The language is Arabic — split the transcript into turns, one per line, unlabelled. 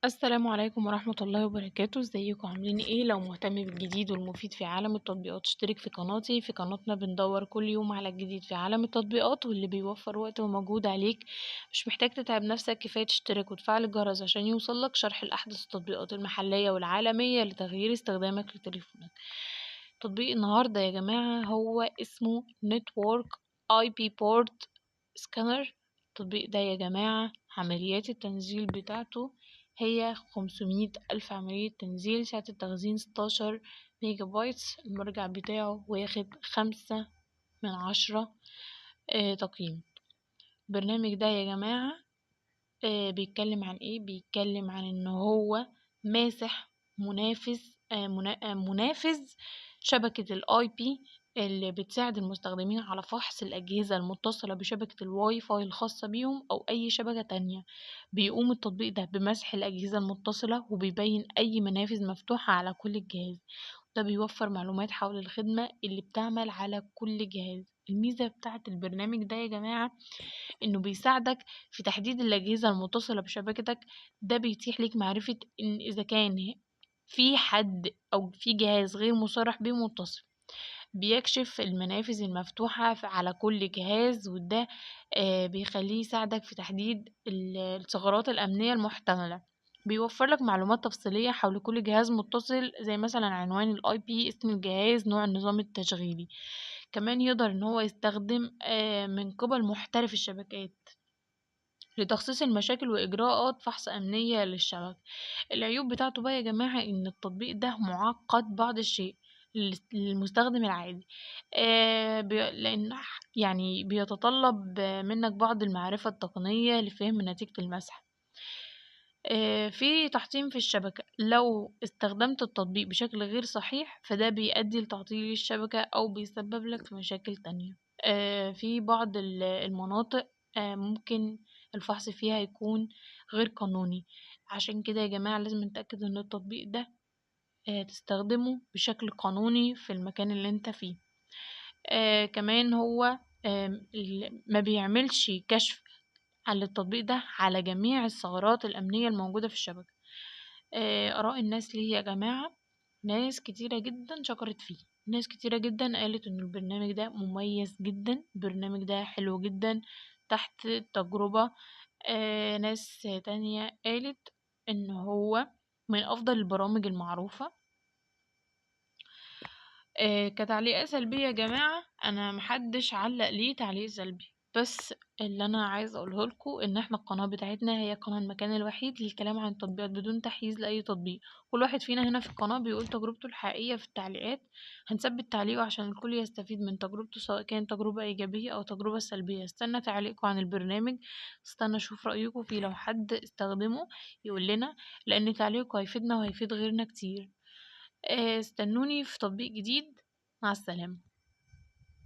السلام عليكم ورحمة الله وبركاته. ازيكم عاملين ايه؟ لو مهتم بالجديد والمفيد في عالم التطبيقات اشترك في قناتي. في قناتنا بندور كل يوم على الجديد في عالم التطبيقات واللي بيوفر وقت ومجهود عليك. مش محتاج تتعب نفسك، كفاية تشترك وتفعل الجرس عشان يوصلك شرح الأحدث التطبيقات المحلية والعالمية لتغيير استخدامك لتليفونك. تطبيق النهاردة يا جماعة هو اسمه نتورك اي بي بورت سكانر. التطبيق ده يا جماعة عمليات التنزيل بتاعته هي 500,000 عملية تنزيل. سعة التخزين 16 ميجا بايت. المرجع بتاعه واخد 5/10 تقييم. البرنامج ده يا جماعة بيتكلم عن ايه؟ بيتكلم عن ان هو ماسح منافذ شبكة الاي بي اللي بتساعد المستخدمين على فحص الأجهزة المتصلة بشبكة الواي فاي الخاصة بيهم أو أي شبكة تانية. بيقوم التطبيق ده بمسح الأجهزة المتصلة وبيبين أي منافذ مفتوحة على كل جهاز. ده بيوفر معلومات حول الخدمة اللي بتعمل على كل جهاز. الميزة بتاعة البرنامج ده يا جماعة إنه بيساعدك في تحديد الأجهزة المتصلة بشبكتك. ده بيتيح ليك معرفة إن إذا كان في حد أو في جهاز غير مصرح بيه متصل. بيكشف المنافذ المفتوحة على كل جهاز، وده بيخليه يساعدك في تحديد الثغرات الأمنية المحتملة. بيوفر لك معلومات تفصيلية حول كل جهاز متصل زي مثلا عنوان الاي بي، اسم الجهاز، نوع النظام التشغيلي. كمان يقدر ان هو يستخدم من قبل محترف الشبكات لتخصيص المشاكل وإجراءات فحص أمنية للشبكة. العيوب بتاعته بقى يا جماعة إن التطبيق ده معقد بعض الشيء للمستخدم العادي. لأن يعني بيتطلب منك بعض المعرفة التقنية لفهم نتيجة المسح. في تحطيم في الشبكة. لو استخدمت التطبيق بشكل غير صحيح فده بيؤدي لتعطيل الشبكة أو بيسبب لك في مشاكل تانية. في بعض المناطق ممكن الفحص فيها يكون غير قانوني. عشان كده يا جماعة لازم نتأكد ان التطبيق ده تستخدمه بشكل قانوني في المكان اللي انت فيه. كمان هو ما بيعملش كشف على التطبيق ده على جميع الثغرات الأمنية الموجودة في الشبكة. آراء الناس ليه يا جماعة؟ ناس كتيرة جدا شكرت فيه. ناس كتيرة جدا قالت ان البرنامج ده مميز جدا، البرنامج ده حلو جدا تحت التجربة. ناس تانية قالت ان هو من افضل البرامج المعروفة. كتعليقات سلبية يا جماعة، أنا محدش علق ليه تعليق سلبي، بس اللي أنا عايزة أقوله لكم إن إحنا القناة بتاعتنا هي قناة المكان الوحيد للكلام عن التطبيقات بدون تحيز لأي تطبيق. كل واحد فينا هنا في القناة بيقول تجربته الحقيقية في التعليقات. هنثبت تعليقه عشان الكل يستفيد من تجربته، سواء كانت تجربة إيجابية أو تجربة سلبية. استنى تعليقكم عن البرنامج، استنى أشوف رأيكم فيه. لو حد استخدمه يقول لنا، لأن تعليقه هيفيدنا وهيفيد غيرنا كتير. استنوني في تطبيق جديد. مع السلامة.